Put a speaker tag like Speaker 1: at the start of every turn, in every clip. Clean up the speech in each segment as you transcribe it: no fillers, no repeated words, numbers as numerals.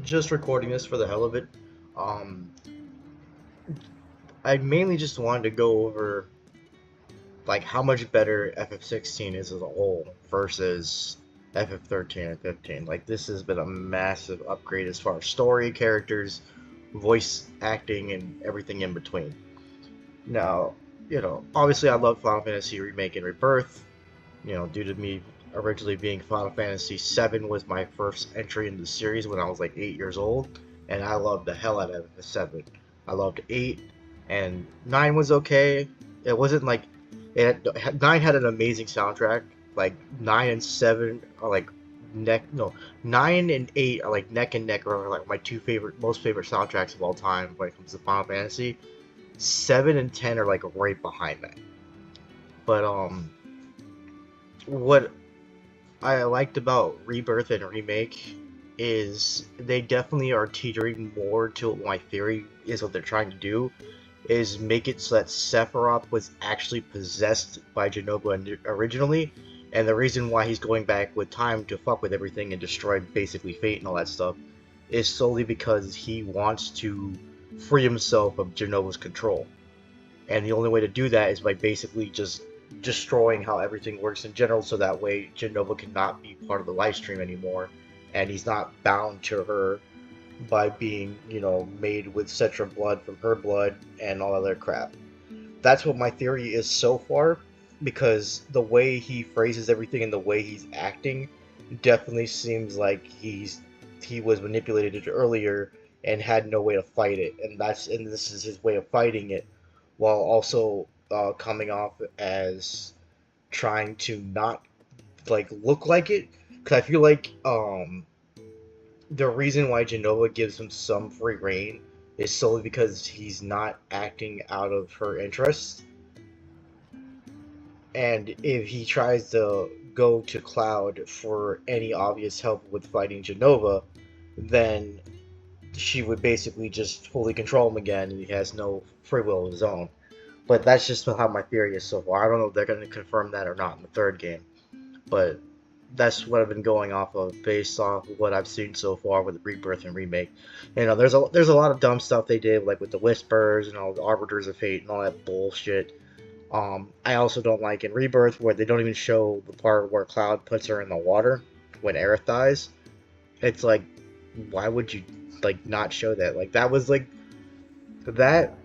Speaker 1: just recording this for the hell of it. Um, I mainly just wanted to go over like how much better ff16 is as a whole versus ff13 and 15. Like this has been a massive upgrade as far as story, characters, voice acting, and everything in between. Now, obviously I love Final Fantasy Remake and Rebirth. Due to me originally being Final Fantasy VII was my first entry in the series when I was like 8 years old, and I loved the hell out of seven. I loved eight, and nine was okay. It wasn't like nine had an amazing soundtrack. Like nine and seven are like neck no nine and eight are like neck and neck are like my two most favorite soundtracks of all time when it comes to Final Fantasy. Seven and ten are like right behind that. But what I liked about Rebirth and Remake is they definitely are teetering more to what my theory is what they're trying to do is make it so that Sephiroth was actually possessed by Jenova originally, and the reason why he's going back with time to fuck with everything and destroy basically Fate and all that stuff is solely because he wants to free himself of Jenova's control. And the only way to do that is by basically just destroying how everything works in general, so that way Genova cannot be part of the live stream anymore, and he's not bound to her by being, made with Cetra blood from her blood and all other crap. That's what my theory is so far, because the way he phrases everything and the way he's acting definitely seems like he was manipulated earlier and had no way to fight it, and this is his way of fighting it, while also coming off as trying to not like look like it. Because I feel like the reason why Genova gives him some free reign is solely because he's not acting out of her interest. And if he tries to go to Cloud for any obvious help with fighting Genova, then she would basically just fully control him again, and he has no free will of his own. But that's just how my theory is so far. I don't know if they're going to confirm that or not in the third game, but that's what I've been going off of based off of what I've seen so far with Rebirth and Remake. There's a lot of dumb stuff they did, like with the Whispers and all the Arbiters of Fate and all that bullshit. I also don't like in Rebirth where they don't even show the part where Cloud puts her in the water when Aerith dies. It's like, why would you like not show that? That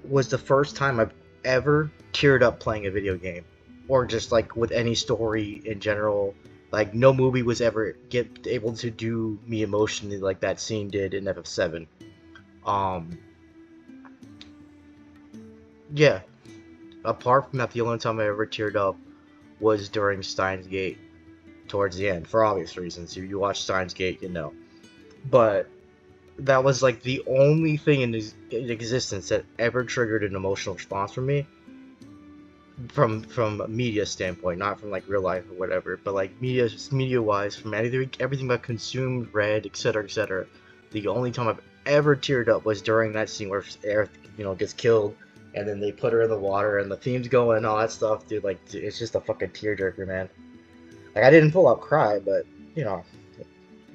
Speaker 1: was the first time I've ever teared up playing a video game, or just like with any story in general. Like no movie was ever able to do me emotionally like that scene did in FF7. Um, yeah. Apart from that, the only time I ever teared up was during Steins Gate towards the end, for obvious reasons. If you watch Steins Gate, you know. But that was like the only thing in existence that ever triggered an emotional response from me, from a media standpoint, not from like real life or whatever, but like media wise, from everything I consumed, read, etc., etc. The only time I've ever teared up was during that scene where Aerith, gets killed, and then they put her in the water, and the theme's going and all that stuff, dude. Like, it's just a fucking tearjerker, man. Like, I didn't full out cry, but you know,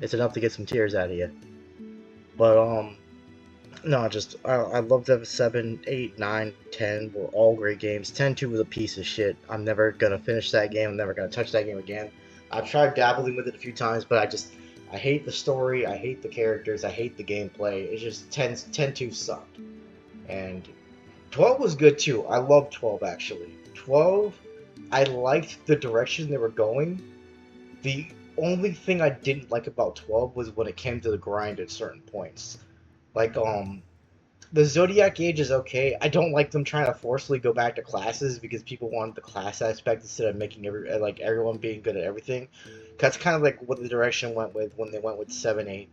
Speaker 1: it's enough to get some tears out of you. But no, just I loved that 7, 8, 9, 10 were all great games. 10-2 was a piece of shit. I'm never gonna finish that game. I'm never gonna touch that game again. I've tried dabbling with it a few times, but I hate the story. I hate the characters. I hate the gameplay. It's just 10-2 sucked. And 12 was good too. I loved 12 actually. 12, I liked the direction they were going. The only thing I didn't like about 12 was when it came to the grind at certain points. Like, the Zodiac Age is okay. I don't like them trying to forcefully go back to classes because people want the class aspect instead of making everyone being good at everything. That's kind of like what the direction went with when they went with 7, 8,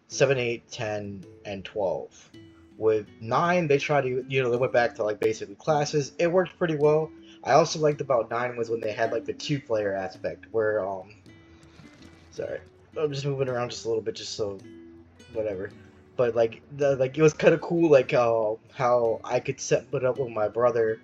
Speaker 1: 7, 8, 10, and 12. With 9, they tried to, they went back to like basically classes. It worked pretty well. I also liked about 9 was when they had like the two-player aspect where, sorry, I'm just moving around just a little bit just so whatever. But like it was kind of cool, like how I could set it up with my brother,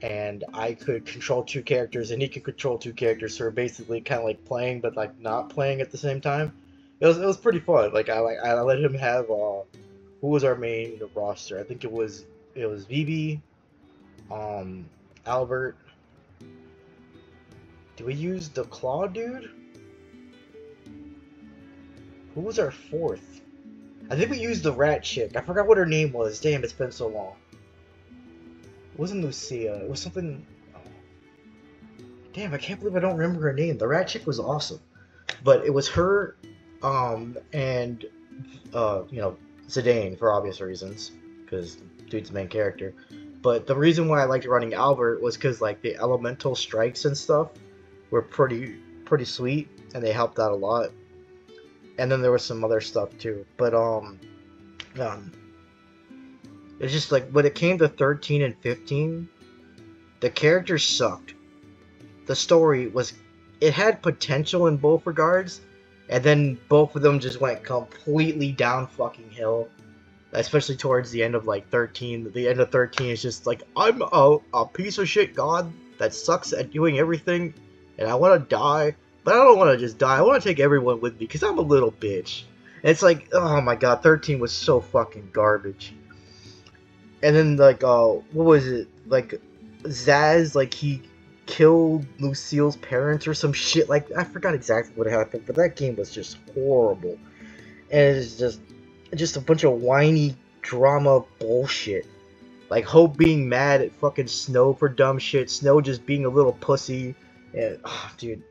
Speaker 1: and I could control two characters, and he could control two characters. So we're basically kind of like playing, but like not playing at the same time. it was pretty fun. I let him have who was our main roster? I think it was Vivi, um, Albert. Do we use the Claw dude? Who was our fourth? I think we used the rat chick. I forgot what her name was. Damn, it's been so long. It wasn't Lucia. It was something. Oh, damn, I can't believe I don't remember her name. The rat chick was awesome, but it was her, and Zidane for obvious reasons, because dude's the main character. But the reason why I liked running Albert was because like the elemental strikes and stuff were pretty sweet, and they helped out a lot. And then there was some other stuff too. But um it's just like when it came to 13 and 15, the characters sucked. The story was it had potential in both regards, and then both of them just went completely down fucking hill. Especially towards the end of like 13. The end of 13 is just like I'm a piece of shit god that sucks at doing everything, and I want to die, but I don't want to just die. I want to take everyone with me because I'm a little bitch. And it's like, oh my god, 13 was so fucking garbage. And then like what was it, like Zaz, like he killed Lucille's parents or some shit, like I forgot exactly what happened, but that game was just horrible. And it's just a bunch of whiny drama bullshit, like Hope being mad at fucking Snow for dumb shit, Snow just being a little pussy. And dude,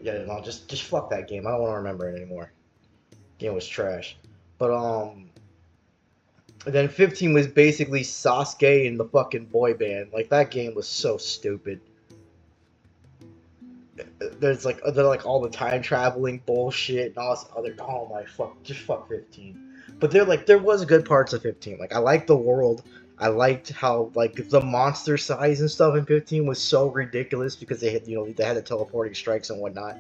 Speaker 1: yeah, no, just fuck that game. I don't want to remember it anymore. Game was trash. But then 15 was basically Sasuke and the fucking boy band. Like that game was so stupid. They're like all the time traveling bullshit and all this other. Oh my fuck, just fuck 15. But there was good parts of 15. Like I liked the world. I liked how like the monster size and stuff in 15 was so ridiculous because they had the teleporting strikes and whatnot,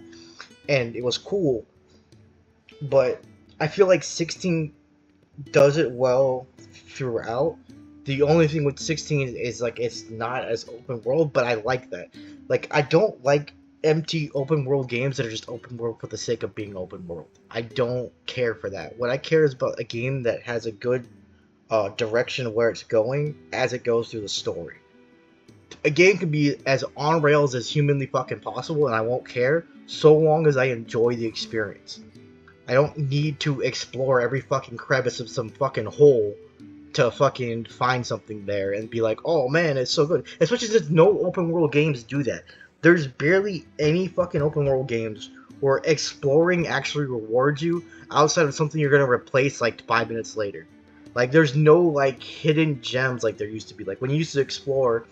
Speaker 1: and it was cool. But I feel like 16 does it well throughout. The only thing with 16 is like it's not as open world, but I like that. Like I don't like empty open world games that are just open world for the sake of being open world. I don't care for that. What I care is about a game that has a good direction of where it's going as it goes through the story. A game can be as on rails as humanly fucking possible, and I won't care so long as I enjoy the experience. I don't need to explore every fucking crevice of some fucking hole to fucking find something there and be like, oh man, it's so good. Especially since no open world games do that. There's barely any fucking open world games where exploring actually rewards you outside of something you're gonna replace like 5 minutes later. Like there's no like hidden gems like there used to be. Like when you used to explore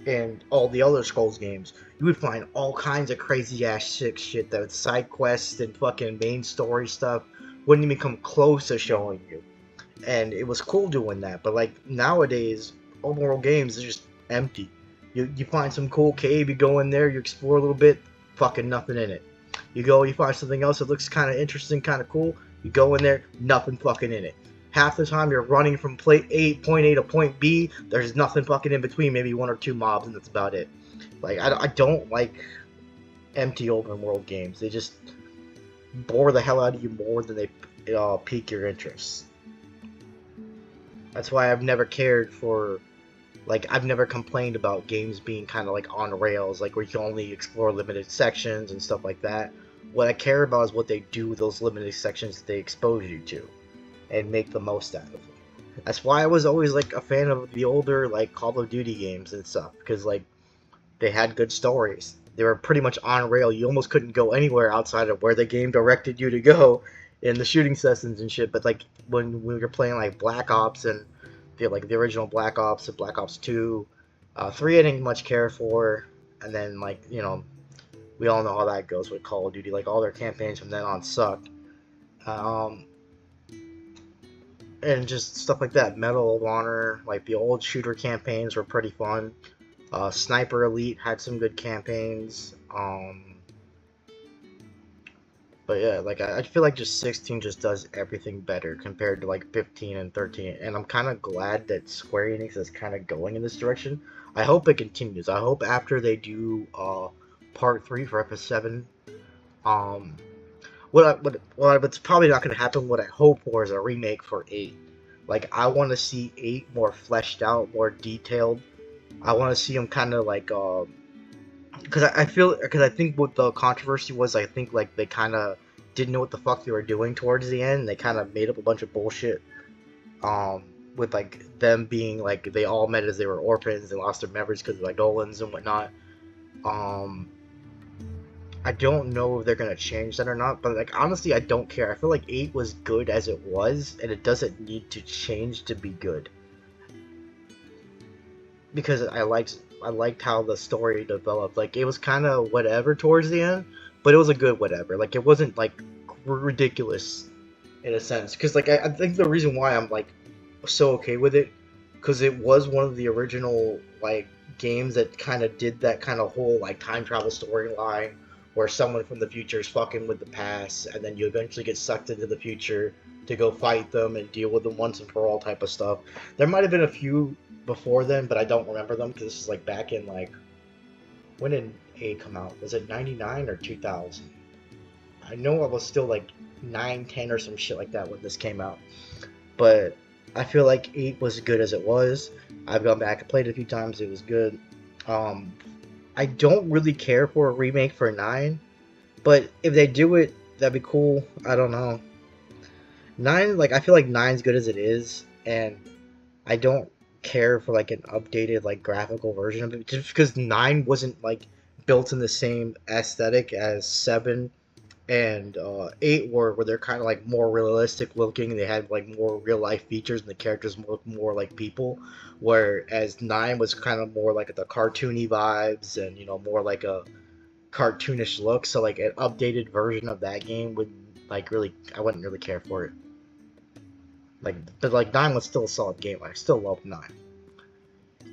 Speaker 1: in all the other Skulls games, you would find all kinds of crazy ass shit that side quests and fucking main story stuff wouldn't even come close to showing you. And it was cool doing that. But like nowadays, open world games are just empty. You find some cool cave, you go in there, you explore a little bit, fucking nothing in it. You find something else that looks kind of interesting, kind of cool, you go in there, nothing fucking in it. Half the time you're running from point A to point B, there's nothing fucking in between, maybe one or two mobs, and that's about it. Like, I don't like empty open world games. They just bore the hell out of you more than they pique your interest. That's why I've never cared for, like, I've never complained about games being kind of like on rails, like where you can only explore limited sections and stuff like that. What I care about is what they do with those limited sections that they expose you to and make the most out of them. That's why I was always like a fan of the older like Call of Duty games and stuff, because like they had good stories. They were pretty much on rail. You almost couldn't go anywhere outside of where the game directed you to go in the shooting sessions and shit. But like when we were playing like Black Ops and the original Black Ops and Black Ops 2, 3 I didn't much care for, and then like we all know how that goes with Call of Duty. Like all their campaigns from then on sucked. And just stuff like that. Medal of Honor, like the old shooter campaigns were pretty fun. Sniper Elite had some good campaigns. But yeah, like I feel like just 16 just does everything better compared to like 15 and 13. And I'm kind of glad that Square Enix is kind of going in this direction. I hope it continues. I hope after they do part 3 for FF7, what's probably not gonna happen. What I hope for is a remake for 8. Like I want to see 8 more fleshed out, more detailed. I want to see them kind of like because I think what the controversy was, I think like they kind of didn't know what the fuck they were doing towards the end. They kind of made up a bunch of bullshit. Um, with like them being like they all met as they were orphans and lost their memories because of like Dolans and whatnot. Um, I don't know if they're gonna change that or not, but like honestly, I don't care. I feel like 8 was good as it was, and it doesn't need to change to be good because I liked how the story developed. Like it was kind of whatever towards the end, but it was a good whatever. Like it wasn't like ridiculous in a sense. Because like I think the reason why I'm like so okay with it, because it was one of the original like games that kind of did that kind of whole like time travel storyline where someone from the future is fucking with the past, and then you eventually get sucked into the future to go fight them and deal with them once and for all type of stuff. There might have been a few before then, but I don't remember them because this is like back in like when did 8 come out? Was it 99 or 2000? I know I was still like 9, 10 or some shit like that when this came out. But I feel like 8 was good as it was. I've gone back and played it a few times. It was good. Um, I don't really care for a remake for 9, but if they do it, that'd be cool. I don't know. 9, like I feel like nine's good as it is, and I don't care for like an updated like graphical version of it just because 9 wasn't like built in the same aesthetic as 7 and 8 were where they're kind of like more realistic looking. They had like more real life features and the characters more like people, whereas 9 was kind of more like the cartoony vibes and more like a cartoonish look. So like an updated version of that game would like really I wouldn't really care for it. Like but like 9 was still a solid game. I still love 9.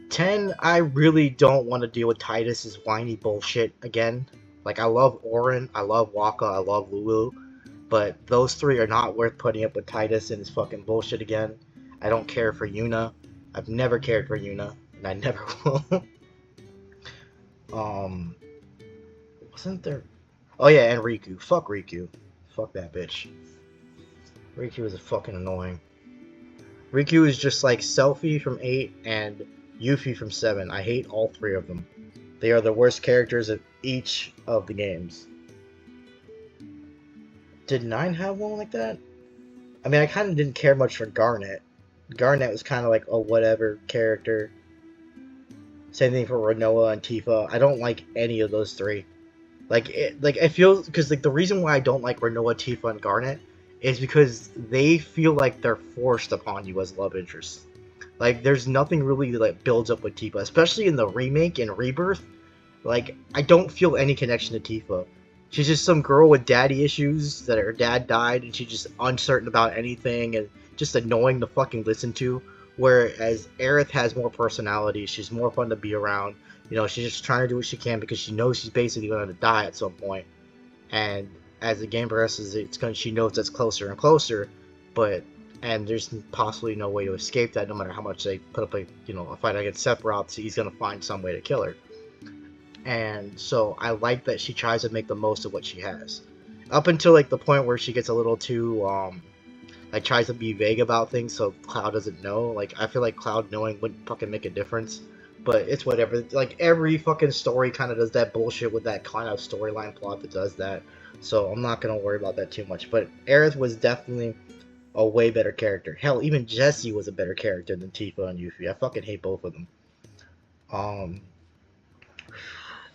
Speaker 1: 10, I really don't want to deal with Titus's whiny bullshit again. Like, I love Orin, I love Waka, I love Lulu, but those three are not worth putting up with Titus and his fucking bullshit again. I don't care for Yuna. I've never cared for Yuna, and I never will. um, wasn't there... Oh yeah, and Riku. Fuck Riku. Fuck that bitch. Riku is fucking annoying. Riku is just like Selphie from 8 and Yuffie from 7. I hate all three of them. They are the worst characters of each of the games. Did 9 have one like that? I mean, I kind of didn't care much for Garnet. Garnet was kind of like a whatever character. Same thing for Renoa and Tifa. I don't like any of those three. Like I feel because like the reason why I don't like Renoa, Tifa, and Garnet is because they feel like they're forced upon you as love interests. Like there's nothing really that like, builds up with Tifa, especially in the remake and Rebirth. Like I don't feel any connection to Tifa. She's just some girl with daddy issues that her dad died and she's just uncertain about anything and just annoying to fucking listen to. Whereas Aerith has more personality, she's more fun to be around. She's just trying to do what she can because she knows she's basically going to die at some point. And as the game progresses, she knows that's closer and closer, and there's possibly no way to escape that. No matter how much they put up a fight against Sephiroth, he's gonna find some way to kill her. And so I like that she tries to make the most of what she has, up until like the point where she gets a little too like tries to be vague about things, so Cloud doesn't know. Like I feel like Cloud knowing wouldn't fucking make a difference. But it's whatever. Like every fucking story kind of does that bullshit with that kind of storyline plot that does that. So I'm not gonna worry about that too much. But Aerith was definitely a way better character. Hell, even Jessie was a better character than Tifa and Yuffie. I fucking hate both of them.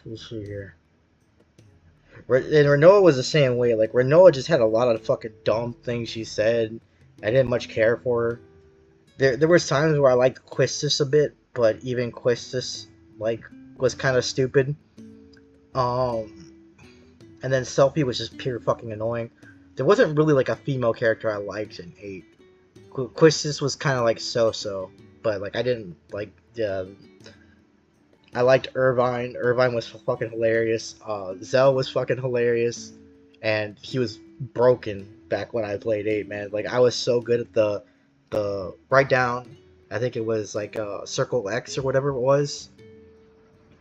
Speaker 1: Let's see here. And Renoa was the same way. Like Renoa just had a lot of fucking dumb things she said. I didn't much care for her. There was times where I liked Quistis a bit, but even Quistis like was kind of stupid. And then Selphie was just pure fucking annoying. There wasn't really like a female character I liked in 8. Quistis was kind of like so-so, but like I didn't like I liked Irvine. Irvine was fucking hilarious. Zell was fucking hilarious, and he was broken back when I played 8, man. Like I was so good at the write down. I think it was like Circle X or whatever it was.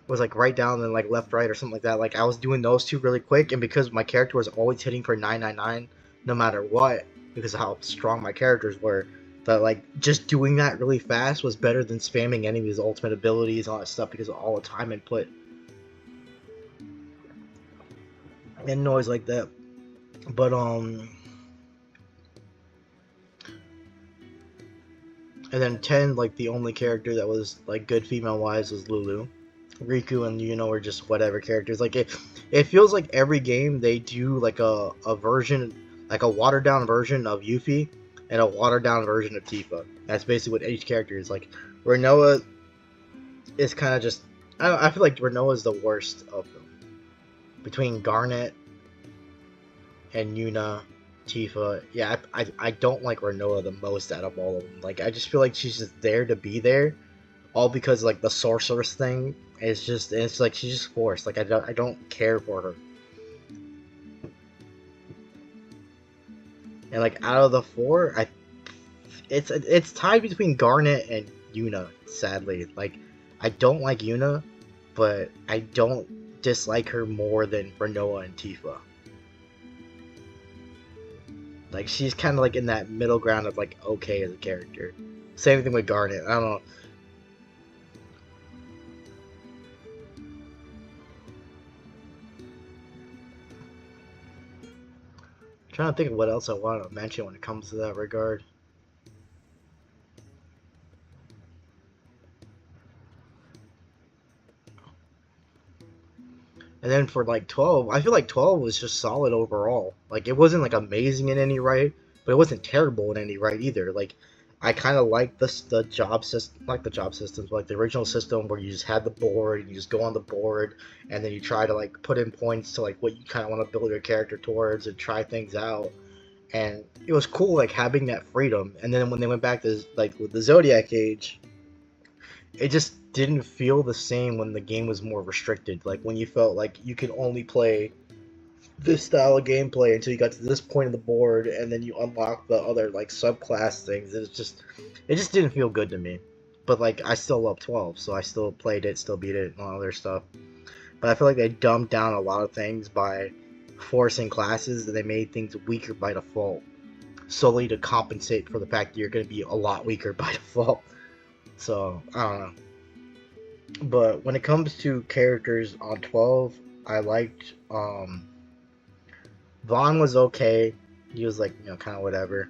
Speaker 1: was like right down and like left right or something like that. Like I was doing those two really quick, and because my character was always hitting for 999 no matter what, because of how strong my characters were, that like just doing that really fast was better than spamming any of his ultimate abilities and all that stuff because of all the time input and noise like that. But and then 10, like the only character that was like good female wise was Lulu. Riku and Yuno are just whatever characters. Like it feels like every game they do like a version, like a watered down version of Yuffie and a watered down version of Tifa. That's basically what each character is. Like Renoa is kind of just, I feel like Renoa is the worst of them. Between Garnet and Yuna, Tifa, yeah, I don't like Renoa the most out of all of them. Like I just feel like she's just there to be there, all because like the sorceress thing is just, it's like she's just forced. Like I don't care for her. And like out of the four, it's tied between Garnet and Yuna. Sadly, like I don't like Yuna, but I don't dislike her more than Renoa and Tifa. Like she's kind of like in that middle ground of like okay as a character. Same thing with Garnet. I don't know. I'm trying to think of what else I want to mention when it comes to that regard. And then for like 12, I feel like 12 was just solid overall. Like it wasn't like amazing in any right, but it wasn't terrible in any right either. Like I kind of like the job system, like the job systems, like the original system where you just had the board and you just go on the board and then you try to like put in points to like what you kind of want to build your character towards and try things out. And it was cool like having that freedom. And then when they went back to like with the Zodiac Age, it just didn't feel the same when the game was more restricted. Like when you felt like you could only play this style of gameplay until you got to this point of the board, and then you unlock the other like subclass things. It just didn't feel good to me. But like I still love 12, so I still played it, still beat it, and all other stuff. But I feel like they dumbed down a lot of things by forcing classes, and they made things weaker by default, solely to compensate for the fact that you're going to be a lot weaker by default. So I don't know. But when it comes to characters on 12, I liked Vaughn was okay. He was like, you know, kind of whatever.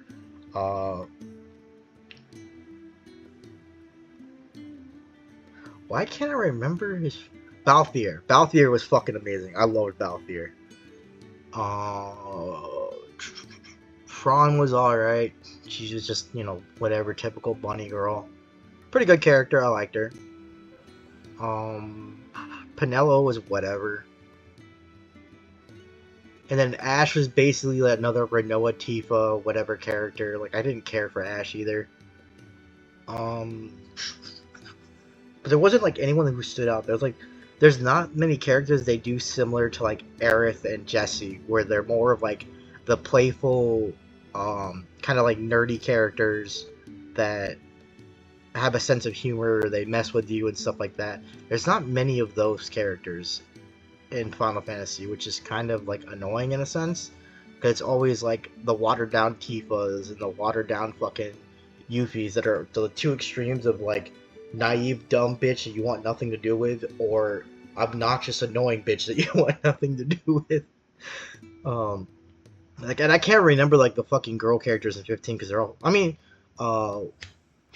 Speaker 1: Why can't I remember his Balthier? Balthier was fucking amazing. I loved Balthier. Fran was alright. She was just, you know, whatever, typical bunny girl. Pretty good character. I liked her. Penelo was whatever. And then Ash was basically like another Renoa, Tifa, whatever character. Like I didn't care for Ash either. But there wasn't like anyone who stood out. There's not many characters they do similar to like Aerith and Jessie, where they're more of like the playful, kind of like nerdy characters that have a sense of humor, they mess with you and stuff like that. There's not many of those characters in Final Fantasy, which is kind of like annoying in a sense, because it's always like the watered down Tifas and the watered down fucking Yuffies that are the two extremes of like naive dumb bitch that you want nothing to do with, or obnoxious annoying bitch that you want nothing to do with. Like, and I can't remember like the fucking girl characters in 15 because they're all, I mean,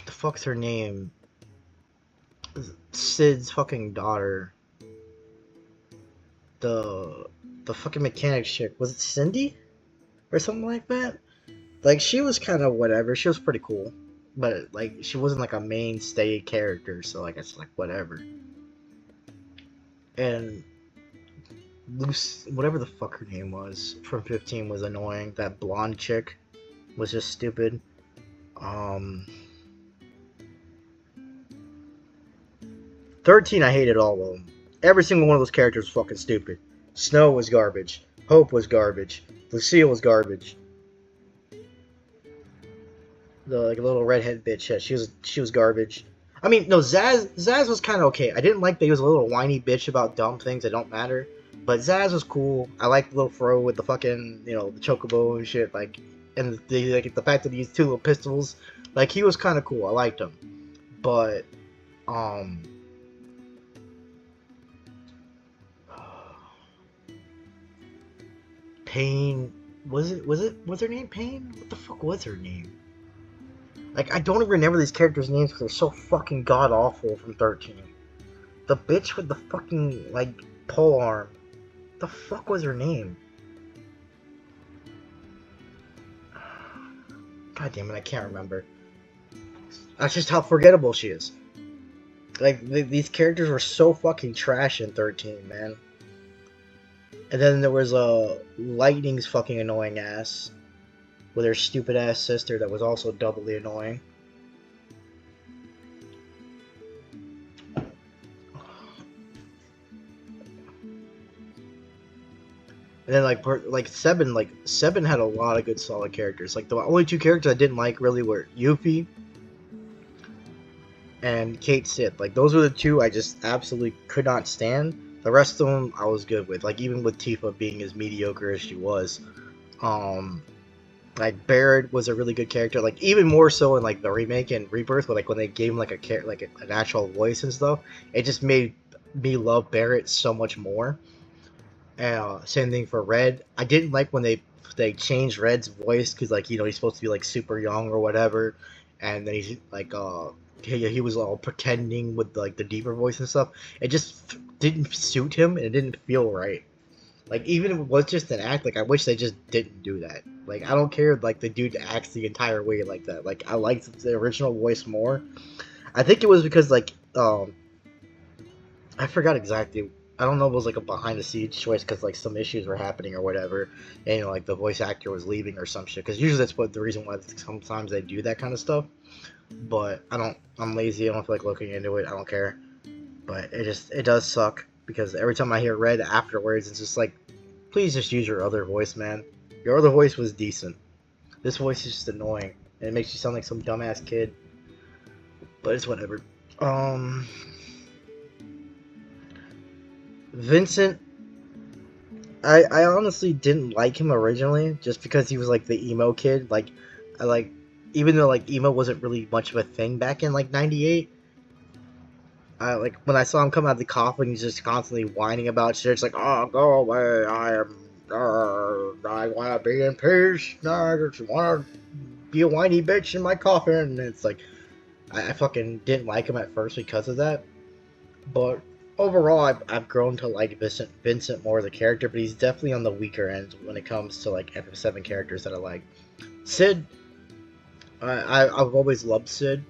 Speaker 1: the fuck's her name? Sid's fucking daughter. The fucking mechanic chick. Was it Cindy? Or something like that? Like, she was kind of whatever. She was pretty cool. But, like, she wasn't, like, a mainstay character. So, like, it's, like, whatever. And Lucy, whatever the fuck her name was, from 15 was annoying. That blonde chick was just stupid. 13, I hated all of them. Every single one of those characters was fucking stupid. Snow was garbage. Hope was garbage. Lucille was garbage. The like little redhead bitch, yeah, she was garbage. I mean, no, Zaz was kind of okay. I didn't like that he was a little whiny bitch about dumb things that don't matter. But Zaz was cool. I liked the little throw with the fucking, the chocobo and shit. Like, and the fact that he used two little pistols. Like, he was kind of cool. I liked him. But, um... Pain... Was her name Pain? What the fuck was her name? Like, I don't even remember these characters' names because they're so fucking god-awful from 13. The bitch with the fucking, like, pole arm. The fuck was her name? God damn it, I can't remember. That's just how forgettable she is. Like, these characters were so fucking trash in 13, man. And then there was Lightning's fucking annoying ass. With her stupid ass sister that was also doubly annoying. And then like Seven had a lot of good solid characters. Like the only two characters I didn't like really were Yuffie and Kate Sith. Like those were the two I just absolutely could not stand. The rest of them I was good with. Like even with Tifa being as mediocre as she was. Like Barrett was a really good character. Like even more so in like the remake and Rebirth, where like when they gave him like an actual voice and stuff, it just made me love Barrett so much more. Same thing for Red. I didn't like when they changed Red's voice because like he's supposed to be like super young or whatever, and then he's like he was all pretending with like the deeper voice and stuff. It just didn't suit him and it didn't feel right. Like even if it was just an act, like I wish they just didn't do that. Like I don't care like the dude acts the entire way like that. Like I liked the original voice more. I think it was because like I forgot exactly. I don't know if it was like a behind the scenes choice because like some issues were happening or whatever, and like the voice actor was leaving or some shit. Because usually that's what the reason why sometimes they do that kind of stuff. But I'm lazy. I don't feel like looking into it. I don't care. But it does suck because every time I hear Red afterwards, it's just like, please just use your other voice, man. Your other voice was decent. This voice is just annoying, and it makes you sound like some dumbass kid. But it's whatever. Vincent, I honestly didn't like him originally, just because he was like the emo kid. Like, even though like emo wasn't really much of a thing back in like '98. Like when I saw him come out of the coffin, he's just constantly whining about shit. It's like, oh, go away, I want to be in peace. I just want to be a whiny bitch in my coffin. And it's like, I fucking didn't like him at first because of that. But overall, I've grown to like Vincent more as a character, but he's definitely on the weaker end when it comes to like FF7 characters that I like. Sid, I've always loved Sid.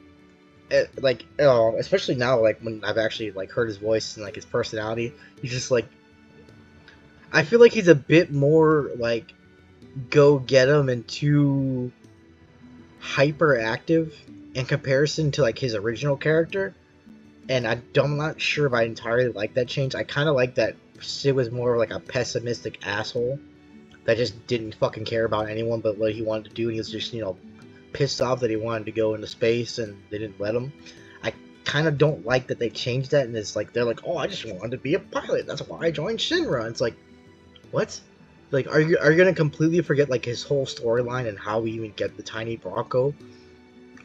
Speaker 1: Especially now, like when I've actually like heard his voice and like his personality, he's just like, I feel like he's a bit more like go get him and too hyperactive in comparison to like his original character. And I'm not sure if I entirely like that change. I kind of like that Sid was more like a pessimistic asshole that just didn't fucking care about anyone but what he wanted to do, and he was just pissed off that he wanted to go into space and they didn't let him. I kind of don't like that they changed that, and it's like they're like, oh, I just wanted to be a pilot, that's why I joined Shinra. It's like, what? Like, are you gonna completely forget like his whole storyline and how we even get the tiny Bronco,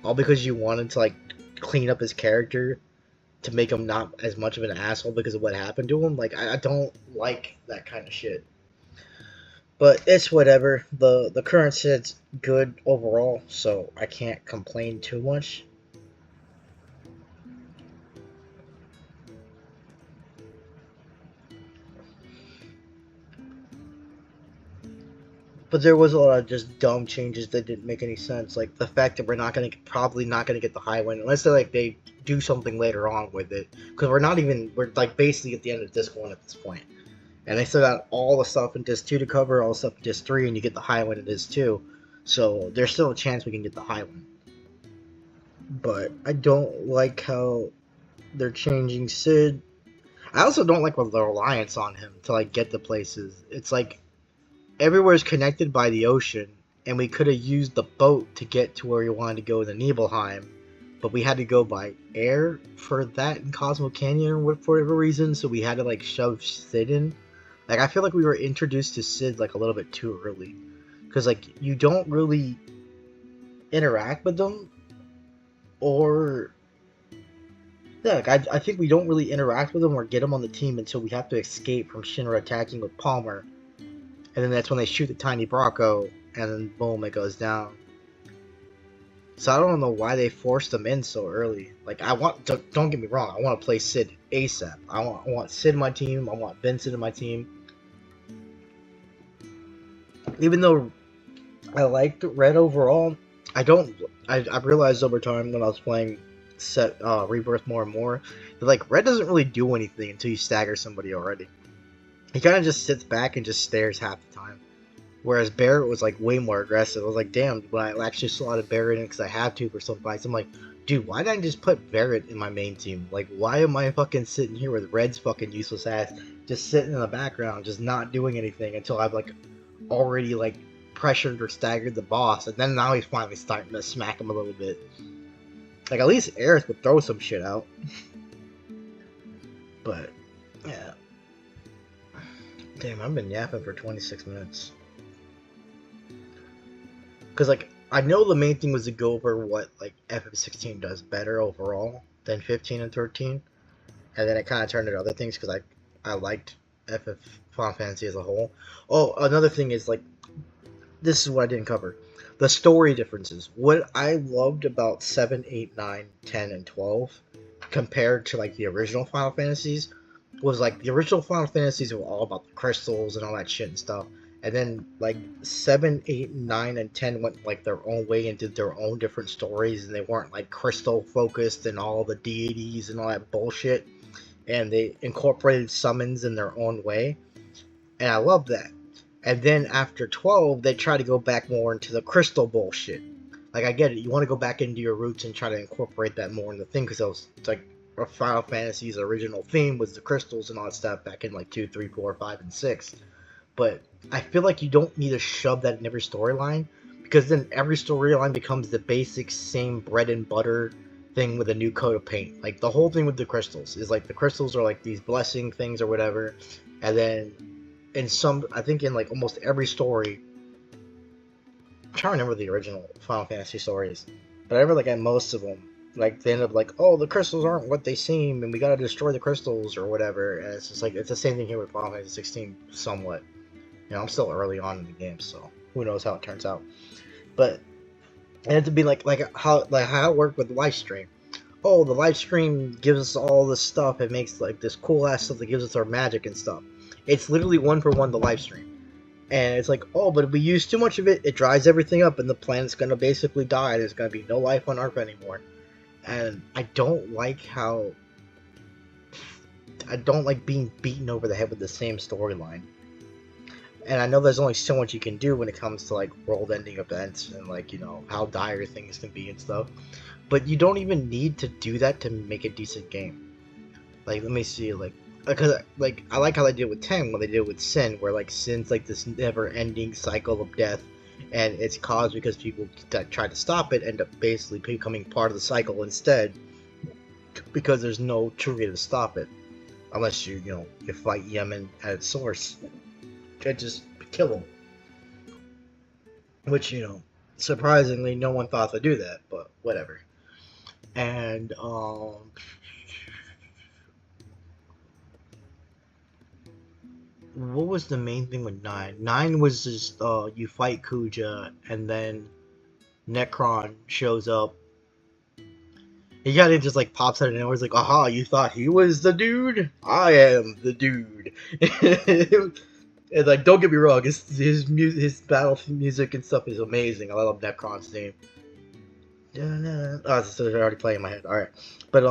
Speaker 1: all because you wanted to like clean up his character to make him not as much of an asshole because of what happened to him? Like, I don't like that kind of shit. But it's whatever. The current Sid's good overall, so I can't complain too much. But there was a lot of just dumb changes that didn't make any sense. Like the fact that we're probably not gonna get the high wind unless they do something later on with it. Because we're like basically at the end of disc 1 at this point. And they still got all the stuff in disc 2 to cover, all the stuff in disc 3, and you get the high wind in disc 2. So there's still a chance we can get the high wind. But I don't like how they're changing Sid. I also don't like the reliance on him to like get to places. It's like everywhere is connected by the ocean, and we could have used the boat to get to where we wanted to go in the Nibelheim, but we had to go by air for that in Cosmo Canyon for whatever reason, so we had to like shove Sid in. Like I feel like we were introduced to Sid like a little bit too early, because like you don't really interact with them, or yeah, like I think we don't really interact with them or get them on the team until we have to escape from Shinra attacking with Palmer, and then that's when they shoot the tiny Bronco, and then boom, it goes down. So I don't know why they forced them in so early. Like don't get me wrong, I want to play Sid ASAP. I want Sid in my team. I want Vincent in my team. Even though I liked Red overall, I realized over time when I was playing Rebirth more and more that like Red doesn't really do anything until you stagger somebody already. He kind of just sits back and just stares half the time. Whereas Barrett was like way more aggressive. I was like, damn, when I actually slotted Barrett in because I have to for some fights, I'm like, dude, why didn't I just put Barrett in my main team? Like, why am I fucking sitting here with Red's fucking useless ass just sitting in the background, just not doing anything until I've like already like pressured or staggered the boss, and then now he's finally starting to smack him a little bit. Like, at least Aerith would throw some shit out. But, yeah. Damn, I've been yapping for 26 minutes. Because, like, I know the main thing was to go over what, like, ff16 does better overall than 15 and 13. And then it kind of turned into other things because I liked FF Final Fantasy as a whole. Oh, another thing is, like, this is what I didn't cover. The story differences. What I loved about 7, 8, 9, 10, and 12 compared to, like, the original Final Fantasies was, like, the original Final Fantasies were all about the crystals and all that shit and stuff. And then, like, 7, 8, 9, and 10 went, like, their own way and did their own different stories. And they weren't, like, crystal-focused and all the deities and all that bullshit. And they incorporated summons in their own way. And I love that. And then after 12, they try to go back more into the crystal bullshit. Like, I get it. You want to go back into your roots and try to incorporate that more in the thing. Because it was, like, Final Fantasy's original theme was the crystals and all that stuff back in, like, 2, 3, 4, 5, and 6. But I feel like you don't need to shove that in every storyline, because then every storyline becomes the basic same bread and butter thing with a new coat of paint. Like, the whole thing with the crystals is, like, the crystals are, like, these blessing things or whatever, and then in some, I think in, like, almost every story, I'm trying to remember the original Final Fantasy stories, but I remember, like, at most of them, like, they end up like, oh, the crystals aren't what they seem, and we gotta destroy the crystals, or whatever, and it's just, like, it's the same thing here with Final Fantasy 16, somewhat. You know, I'm still early on in the game, so who knows how it turns out. But and to be like how it worked with the live stream. Oh, the live stream gives us all this stuff. It makes like this cool ass stuff that gives us our magic and stuff. It's literally 1-for-1 the live stream, and it's like, oh, but if we use too much of it, it dries everything up, and the planet's gonna basically die. There's gonna be no life on Earth anymore, and I don't like being beaten over the head with the same storyline. And I know there's only so much you can do when it comes to, like, world-ending events and, like, you know, how dire things can be and stuff. But you don't even need to do that to make a decent game. Like, let me see, like, because, like, I like how they did it with 10 when they did it with Sin, where, like, Sin's, like, this never-ending cycle of death, and it's caused because people that tried to stop it end up basically becoming part of the cycle instead, because there's no true way to stop it. Unless you fight Yemen at its source. Just kill him. Which, surprisingly, no one thought to do that, but whatever. And, what was the main thing with 9? 9 was just, you fight Kuja, and then Necron shows up. He kind of just, like, pops out of nowhere. He's like, aha, you thought he was the dude? I am the dude. And, like, don't get me wrong, his battle music and stuff is amazing. I love Necron's theme. Oh, so they're already playing in my head. Alright. But,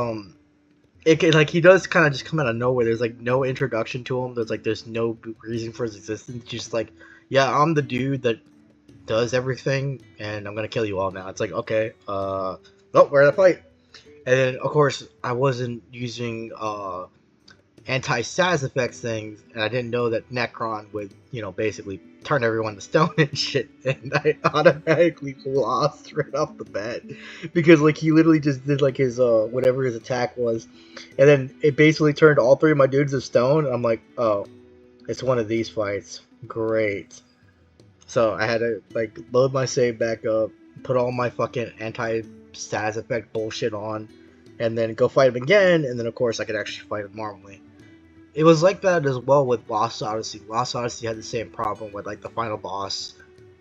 Speaker 1: he does kind of just come out of nowhere. There's, like, no introduction to him. There's no reason for his existence. Just, like, yeah, I'm the dude that does everything, and I'm gonna kill you all now. It's like, okay, oh, we're in a fight. And then, of course, I wasn't using, anti-status effects things, and I didn't know that Necron would, you know, basically turn everyone to stone and shit, and I automatically lost right off the bat because like he literally just did like his whatever his attack was, and then it basically turned all three of my dudes to stone. And I'm like, oh, it's one of these fights. Great. So I had to like load my save back up, put all my fucking anti-status effect bullshit on, and then go fight him again, and then of course I could actually fight him normally. It was like that as well with Lost Odyssey. Lost Odyssey had the same problem with like the final boss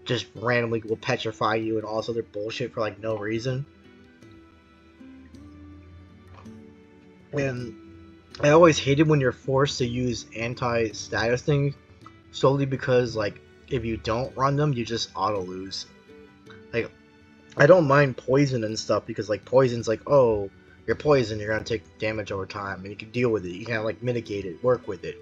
Speaker 1: just randomly will petrify you and all this other bullshit for like no reason. And I always hated when you're forced to use anti-status things solely because like if you don't run them you just auto lose. Like I don't mind poison and stuff because like poison's like, oh, you're poisoned, you're gonna take damage over time, and you can deal with it. You can like mitigate it, work with it.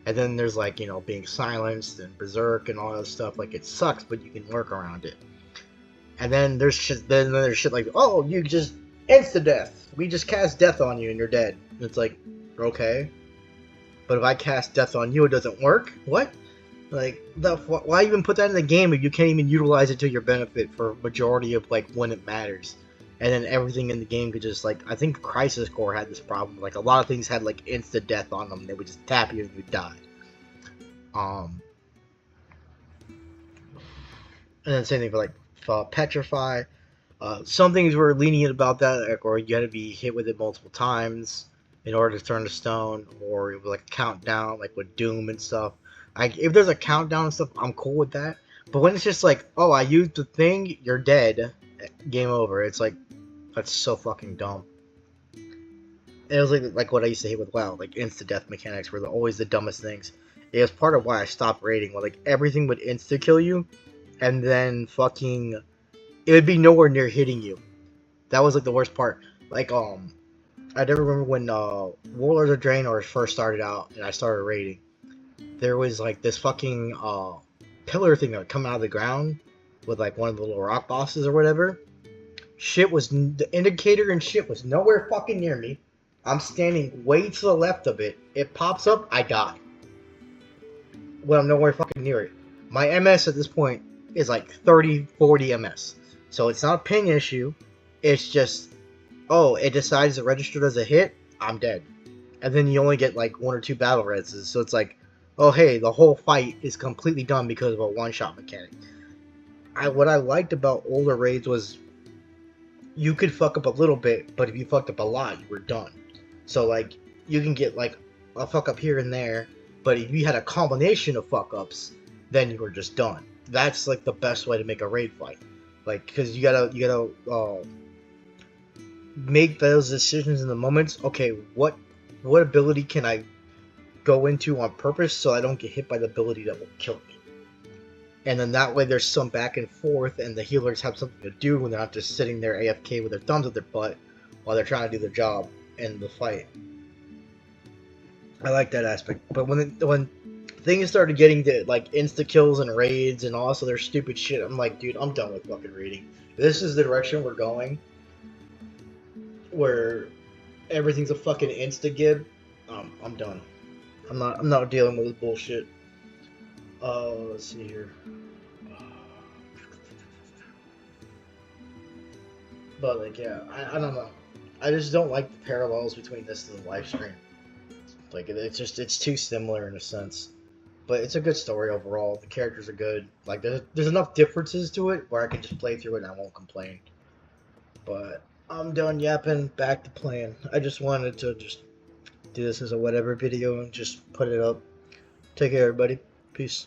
Speaker 1: And then there's like, you know, being silenced and berserk and all that stuff. Like it sucks, but you can work around it. And then there's shit. Then there's shit like, oh, you just insta death. We just cast death on you and you're dead. And it's like, okay, but if I cast death on you, it doesn't work. What? Like, why even put that in the game if you can't even utilize it to your benefit for majority of like when it matters? And then everything in the game could just like, I think Crisis Core had this problem. Like a lot of things had like instant death on them. They would just tap you and you die. And then same thing for like Petrify. Some things were lenient about that, like, or you had to be hit with it multiple times in order to turn to stone, or it was like a countdown, like with Doom and stuff. If there's a countdown and stuff, I'm cool with that. But when it's just like, oh, I used the thing, you're dead, game over. It's like, that's so fucking dumb. It was like what I used to hate with WoW, like insta death mechanics were always the dumbest things. It was part of why I stopped raiding, where like everything would insta kill you, and then fucking it would be nowhere near hitting you. That was like the worst part. Like I never remember when Warlords of Draenor first started out and I started raiding. There was like this fucking pillar thing that would come out of the ground with like one of the little rock bosses or whatever. Shit was, the indicator and shit was nowhere fucking near me. I'm standing way to the left of it. It pops up, I die. Well, I'm nowhere fucking near it. My MS at this point is like 30, 40 MS. So it's not a ping issue. It's just, oh, it decides to register as a hit, I'm dead. And then you only get like 1 or 2 battle reses. So it's like, oh hey, the whole fight is completely done because of a one-shot mechanic. What I liked about older raids was you could fuck up a little bit, but if you fucked up a lot, you were done. So like, you can get like a fuck up here and there, but if you had a combination of fuck ups, then you were just done. That's like the best way to make a raid fight. Like, because you gotta make those decisions in the moments. Okay, what ability can I go into on purpose so I don't get hit by the ability that will kill me? And then that way there's some back and forth, and the healers have something to do when they're not just sitting there AFK with their thumbs at their butt while they're trying to do their job in the fight. I like that aspect. But when things started getting to like insta kills and raids and all this other stupid shit, I'm like, dude, I'm done with fucking raiding. This is the direction we're going, where everything's a fucking insta gib. I'm done. I'm not dealing with this bullshit. Let's see here. But like, yeah, I don't know. I just don't like the parallels between this and the live stream. Like, it's too similar in a sense. But it's a good story overall. The characters are good. Like, there's enough differences to it where I can just play through it and I won't complain. But I'm done yapping. Back to playing. I just wanted to just do this as a whatever video and just put it up. Take care, everybody. Peace.